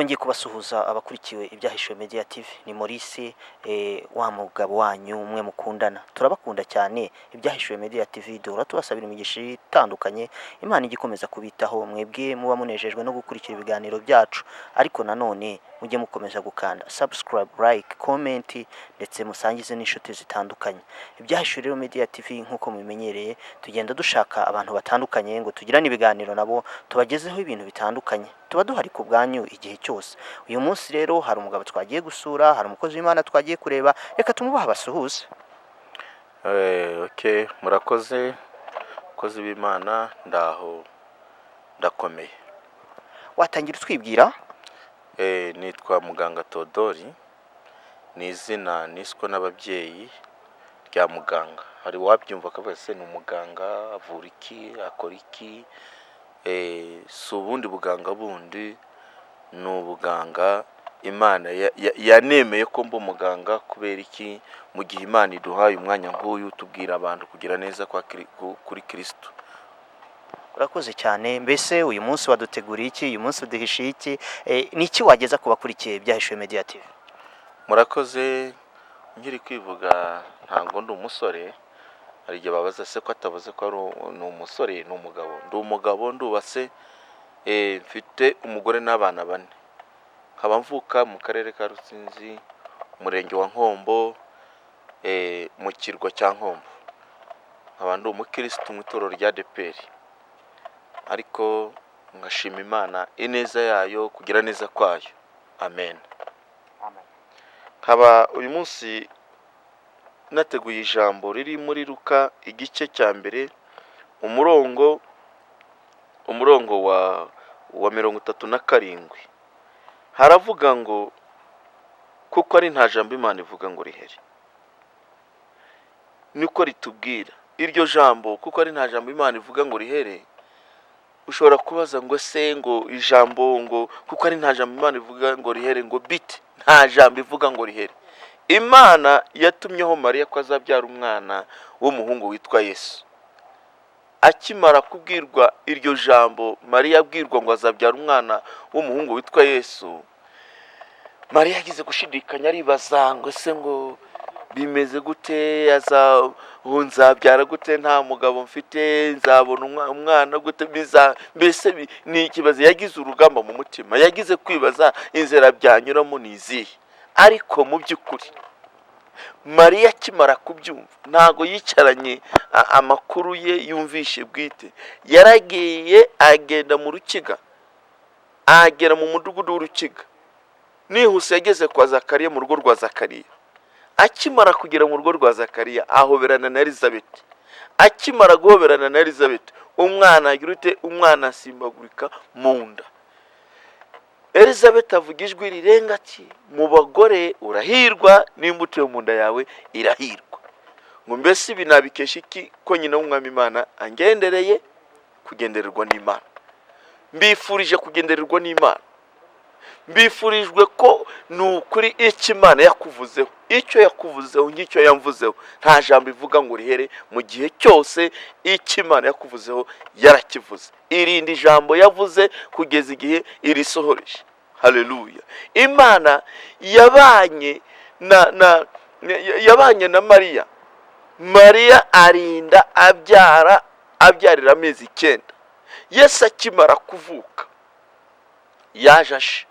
twongeye kubasuhuza abakurikiwe ibyahishuwe Media TV. Ni Maurice wa mugabo wanyu umwe mukundana. Turabakunda cyane. Ibyahishuwe Media TV duhora tubasabira imigisha itandukanye. Imana igikomeza kubitaho, mwebwe muba munejejwe no gukurikira ibiganiro byacu, ariko nanone mujye mukomeza gukanda subscribe, like, comment ndetse musangize n'inshuti zitandukanye. Ibyahishuwe Media TV nkuko mubimenyereye, tugenda dushaka abantu batandukanye ngo tugirane ibiganiro nabo, tubagezeho ibintu bitandukanye. Tuba duhari ku bwanyu igihe cyose. Uyu munsi rero hari umugabo twagiye gusura, hari umukozi w'Imana twagiye kureba, reka tumubaha basuhuze. Okay, murakoze kozi b'Imana, ndakomeye. Watangira twibwira? Nitwa Muganga Todori, ni izina niswe n'ababyeyi rya muganga. Hari wabyumva akavuga se ni umuganga, avura iki, akora iki? Si ubundi buganga bundi, ni ubuganga Imana yanemeye ko mba umuganga. Kubera iki? Mu gihe Imana iduhaye umwanya nk'uyu tubwira abantu kugira neza kuri Kristo. Urakoze cyane. Mbese uyu munsi waduteguriye iki? Uyu munsi uduhishiye iki? Ni iki wageza ku bakurikiye ibyahishuwe Media TV? Murakoze. Nkiri kwivuga ntango ndi umusore, hari igihe babaza se ko atavuze ko ni umusore, ni umugabo. Ndi umugabo, ndubatse, mfite umugore n'abana 4. Nkaba mvuka mu karere ka Rusizi, umurenge wa Nkombo, mu kirwa cya Nkombo. Nkaba ndi umukristo mu itorero rya ADEPR, ariko ngashima Imana ineza yayo, kugira neza kwayo. Amen. Nkaba uyu munsi nateguye ijambo riri muri Luka igice cya mbere, umurongo wa 37. Haravuga ngo kuko ari nta jambo Imana ivuga ngo rihere. Niko ritubwira iryo jambo, kuko ari nta jambo Imana ivuga ngo rihere. Ushobora kubaza ngo se ngo ijambo ngo kuko ari nta jambo Imana ivuga ngo rihere ngo bite? Nta jambo ivuga ngo rihere. Imana yatumyeho Mariya ko azabyara umwana w'umuhungu witwa Yesu. Akimara kubwirwa iryo jambo, Mariya abwirwa ngo azabyara umwana w'umuhungu witwa Yesu, Mariya yagize gushidikanya, aribaza ngo se ngo bimeze gute, nzabyara gute, nta mugabo mfite, nzabona umwana gute, mbese ni ikibazo. Yagize urugamba mu mutima, yagize kwibaza inzira byanyuramo nizihe. Ariko mu by'ukuri Mariya akimara kubyumva, ntago yicaranye amakuru ye yumvishe bwite. Yaragiye agenda mu Rukiga, agera mu mudugudu w'Urukiga. Nihuse yageze kwa Zakariya, mu rugo rwa Zakariya. Akimara kugera mu rugo rwa Zakariya, ahoberana na Elizabeth. Akimara guhoberana na Elizabeth, umwana agirute, umwana asimbagurika mu nda. Elizabeth avuga ijwi rirenga ati, mu bagore urahirwa, n'imbuto yo mu nda yawe irahirwa. Ngo mbese ibi nabikesha iki? Ko nyina w'Umwami Imana angendereye kugendererwa n'Imana. Mbifurije kugendererwa n'Imana. Mbifurijwe ko nukuri icyo Imana yakuvuzeho, icyo yakuvuzeho ngicyo yamvuzeho, nta jambo ivuga ngo rihere. Mu gihe cyose icyo Imana yakuvuzeho yarakivuze. Irindi jambo yavuze kugeza igihe irisohoreje. Haleluya. Imana yabanye na Mariya. Mariya arinda abyarira amezi 9. Yesu akimara kuvuka yaje,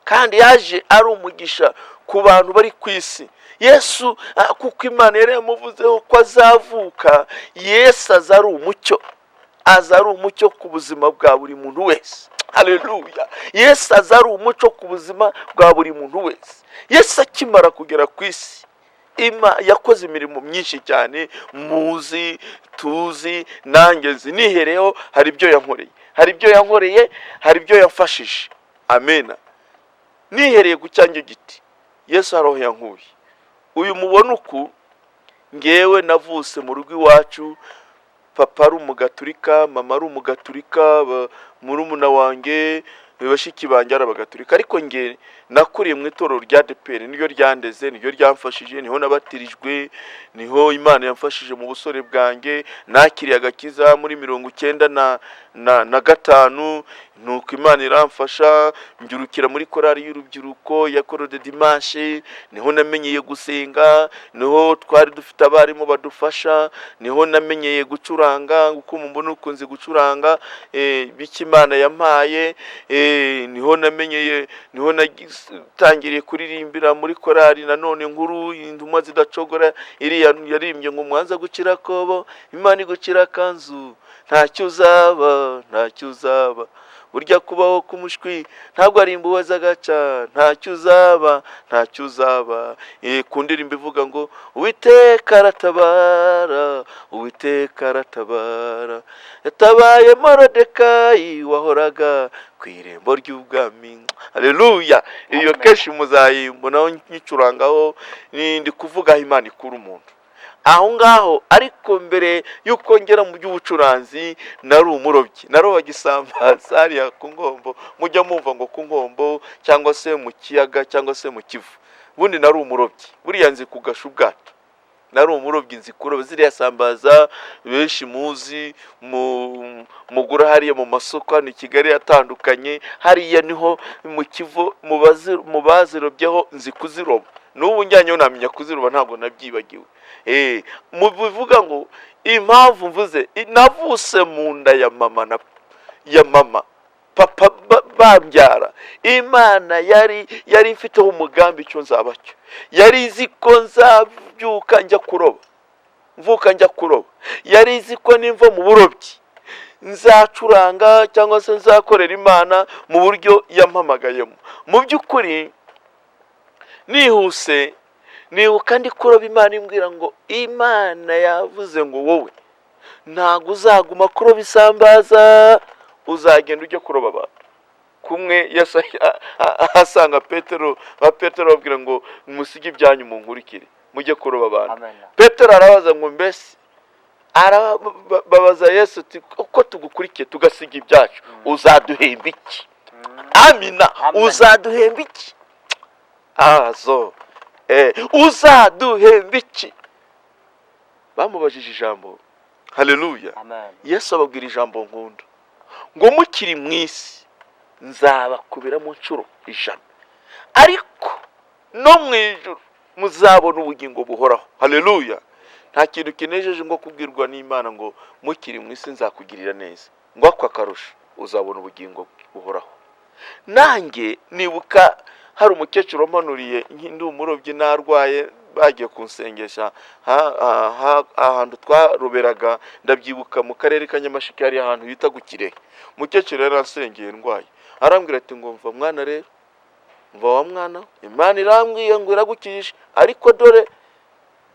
kandi yaje ari umugisha ku bantu bari ku isi. Yesu kuko Imana yari yamuvuzeho ko azavuka, Yesu aza ari umucyo ku buzima bwa buri muntu wese. Haleluya. Yesu aza ari umucyo ku buzima bwa buri muntu wese. Yesu akimara kugera ku isi, yakoze imirimo myinshi cyane, muzi, tuzi, nanjye nihereho. Hari ibyo yankoreye, hari ibyo yafashije. Amen. Nihereye ku cyanjye giti, Yesu aroho yankuye. Uyu mubona uku, ngewe navuse mu rugo iwacu, papa ari umugaturika, mama ari umugaturika, murumuna wanjye bashiki banjye ari abagatulika. Ariko nge nakuriye mu itorero rya ADEPR, niryo ryandeze, niryo ryamfashije, niho nabatirijwe, niho Imana yamfashije mu busore bwanjye. Nakiriye agakiza muri 19 na gatanu, nuko Imana iramfasha mbyirukira muri korali y'urubyiruko ya Coro de Dimanche. Niho namenyeye gusenga, niho twari dufite abarimu badufasha, niho namenyeye gucuranga, uko mumbona ukunze gucuranga biki Imana yampaye. Niho namenyeye, niho natangiriye kuririmbira muri korali nanone nkuru Intumwa Zidacogora, iriya yaririmbye ngo mwanza gukira kobo Imana igukira kanzu, ntacyo uzaba, ntacyo uzaba, burya kubaho k'umushwi ntabwo ari imbuwe z'agaca, ntacyo uzaba, ntacyo uzaba. Ku ndirimbo ivuga ngo Uwiteka aratabara, Uwiteka aratabara, yatabaye Morodekayi wahoraga ku irembo ry'ubwami. Haleluya! Iyo kenshi muzayimbonaho nyicurangaho, ndi kuvuga aho Imana ikura umuntu aho ngaho. Ariko mbere y'uko ngera mu by'ubucuranzi nari umurobyi, narobaga isambaza hariya ku Ngombo. Mujya mumva ngo ku Ngombo cyangwa se mu kiyaga cyangwa se mu Kivu. Bundi nari umurobyi, buriya nzi kugasha ubwato, nari umurobyi nzi kuroba ziriya sambaza benshi muzi mugura hariya mu masoko hano i Kigali atandukanye. Hariya niho mu Kivu mu bazirobyeho nzi kuziroba, n'ubu njyanyeho namenya kuziroba, ntabwo nabyibagiwe. Mubivuga ngo impamvu mvuze navuse mu nda ya mama papa bambyara, Imana yari ifiteho umugambi icyo nzaba cyo. Yari izi ko nzabyuka njya kuroba, mvuka njya kuroba. Yari izi ko nimva mu burobyi nzacuranga cyangwa se nzakorera Imana mu buryo yampamagayemo. Mu by'ukuri nihuse nibuka ndi kuroba, Imana imbwira ngo Imana yavuze ngo wowe ntabwo uzaguma kuroba isambaza, uzagenda ujya kuroba abantu. Kumwe asanga Petero babwira ngo musige ibyanyu munkurikire mujye kuroba abantu. Petero arabaza ngo mbese, babaza Yesu ati uko tugukurikiye tugasiga ibyacu uzaduhemba iki? Amina. Uzaduhemba iki? Uzaduhemba iki? Bamubajije ijambo. Haleluya! Yesu ababwira ijambo nkunda ngo mukiri mu isi nzabakubira mu nshuro 100, ariko no mu ijuru muzabona ubugingo buhoraho. Haleluya! Nta kintu kinejeje ngo kubwirwa n'Imana ngo mukiri mu isi nzakugirira neza, ngo akwa karusha uzabona ubugingo buhoraho. Nanjye nibuka hari umukecuru wamanuriye ndi umurobyi narwaye, bagiye kunsengesha ahantu twaruberaga, ndabyibuka mu karere ka Nyamasheke, hari ahantu bita Gukire. Umukecuru yarasengeye ndwaye, arambwira ati ngo mva mwana rero, mva wa mwana, Imana irambwiye ngo iragukijije, ariko dore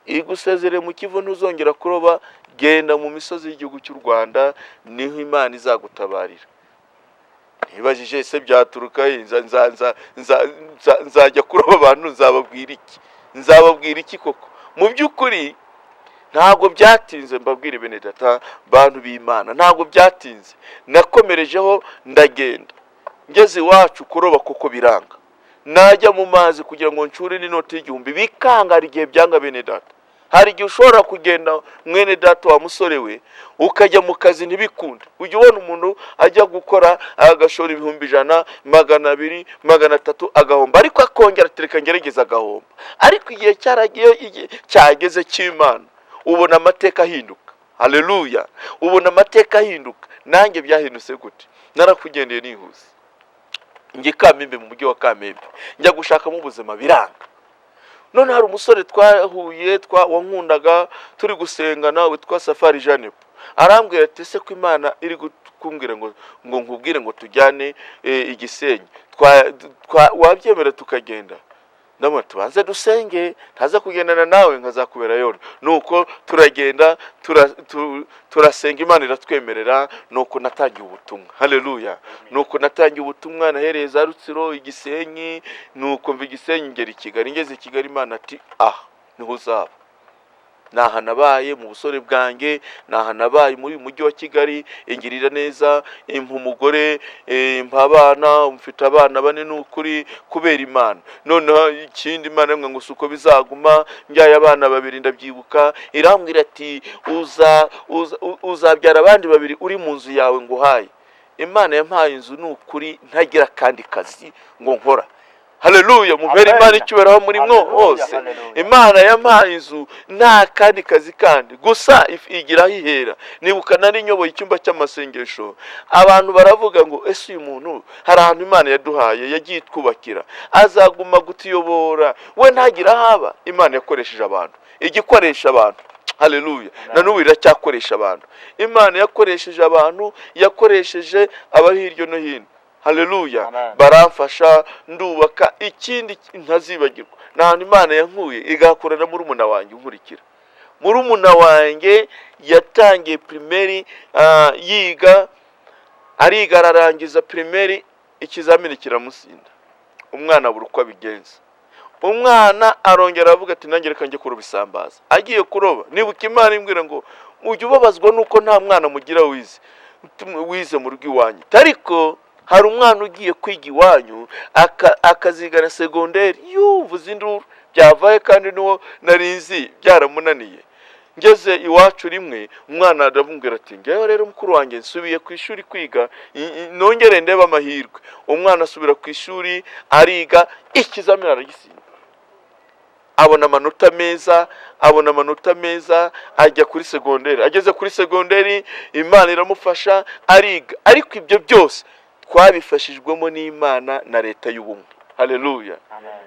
igusezere mu Kivu ntuzongera kuroba, genda mu misozi y'igihugu cy'u Rwanda, niho Imana izagutabarira. Nibajije ese byaturuka nzajya kuroba abantu, nzababwira iki koko? Mu by'ukuri ntabwo byatinze, mbabwire bene data bantu b'Imana, ntabwo byatinze. Nakomerejeho ndagenda, ngeze iwacu kuroba kuko biranga. Najya mu mazi kugira ngo ncure n'inoti y'igihumbi bikanga, hari igihe byanga bene data. Hari igihe ushobora kugenda mwene data wa musore we ukajya mu kazi ntibikunde, ujya ubona umuntu ajya gukora agashora 100, 200, 300 agahomba, ariko akongera atereka ngerageza agahomba. Ariko igihe cyageze cy'Imana ubona amateka ahinduka. Haleluya! Ubona amateka ahinduka. Nanjye byahindutse gute? Narakugendeye nihuse, njye Kamembe, mu mujyi wa Kamembe, njya gushakamo ubuzima biranga. None hari umusore twahuye wankundaga turi gusengana witwa Safari Janepo, arambwira ati ese ko Imana iri kumbwira ngo nkubwire ngo tujyane Igisenyi, wabyemera tukagenda? Ndamubwira tubanze dusenge, ntaza kugendana nawe nkazakubera yoro. Nuko turagenda turasenga, Imana iratwemerera, nuko natangiye ubutumwa. Haleluya! Nuko natangiye ubutumwa, nahereye za Rutsiro, Igisenyi, nuko mva Igisenyi ngera i Kigali. Ngeze i Kigali Imana ati niho uzaba. naha nabaye mu busore bwanjye, naha nabaye muri uyu mujyi wa Kigali, ingirira neza, impa umugore, impa abana, mfite abana 4 n'ukuri kubera Imana. Noneho ikindi Imana yamwe ngo suko bizaguma, mbyaye abana 2 ndabyibuka, irambwira ati uzabyara abandi 2 uri mu nzu yawe nguhaye. Imana yampaye inzu n'ukuri ntagira kandi kazi ngo nkora. Haleluya, mubere Imana icyuberaho muri mwo hose. Imana yampaye inzu nta kandi kazi kandi gusa igira hihera. Nibuka nari nyoboye icyumba cy'amasengesho, abantu baravuga ngo ese uyu muntu hari ahantu Imana yaduhaye yagiye twubakira, azaguma gutiyobora we ntagira haba. Imana yakoresheje abantu, igikoresha abantu. Haleluya, na n'ubu iracyakoresha abantu. Imana yakoresheje abantu, yakoresheje abari hirya no hino. Haleluya, baramfasha ndubaka. Ikindi ntazibagirwa, n'ahantu Imana yankuye igakorana muri murumuna wanjye unkurikira. Murumuna wanjye yatangiye primaire, yiga ariga ararangiza primaire, ikizamini kiramusinda, umwana abura uko abigenza. Umwana arongera avuga ati nanjye reka njye kuroba isambaza. Agiye kuroba, nibuka Imana imbwira ngo ujye ubabazwa nuko nta mwana mugira wize mu rugo iwanyu. Ariko hari umwana ugiye kwiga iwanyu akazigana segonderi, yuvuze induru byavaye kandi nuwo narinzi byaramunaniye. Ngeze iwacu rimwe, umwana arambwira ati ngewe rero mukuru wanjye nsubiye ku ishuri kwiga, nongere ndeba amahirwe. Umwana asubira ku ishuri ariga, ikizamini aragisinda, abona amanota meza, ajya kuri segonderi. Ageze kuri segonderi Imana iramufasha ariga. Ariko ibyo byose twabifashijwemo n'Imana na leta y'ubumwe. Haleluya,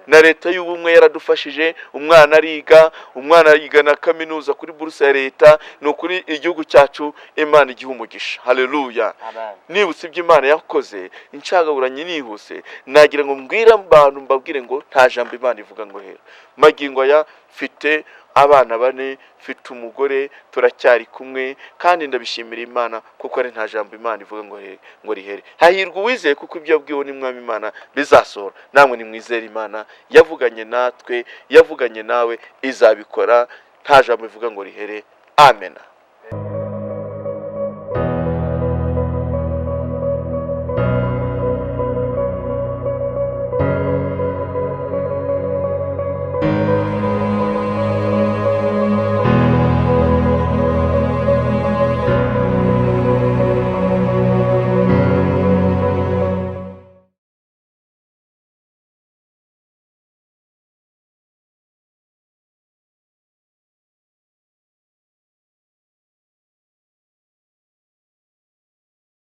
na leta y'ubumwe yaradufashije. Umwana ariga, umwana yiga na kaminuza kuri buruse ya leta. No kuri igihugu cyacu Imana igihe umugisha. Haleluya, nibutse ibyo Imana yakoze incagaburanye nihuse, nagira ngo mbwira abantu mbabwire ngo nta jambo Imana ivuga ngo hera. Magingo aya mfite abana 4, mfite umugore, turacyari kumwe, kandi ndabishimira Imana kuko ari nta jambo Imana ivuga ngo rihere. Hahirwa uwizeye kuko ibyo yabwiwe n'Umwami Imana bizasohora. Namwe nimwizere Imana yavuganye natwe, yavuganye nawe, izabikora. Nta jambo ivuga ngo rihere. Amen.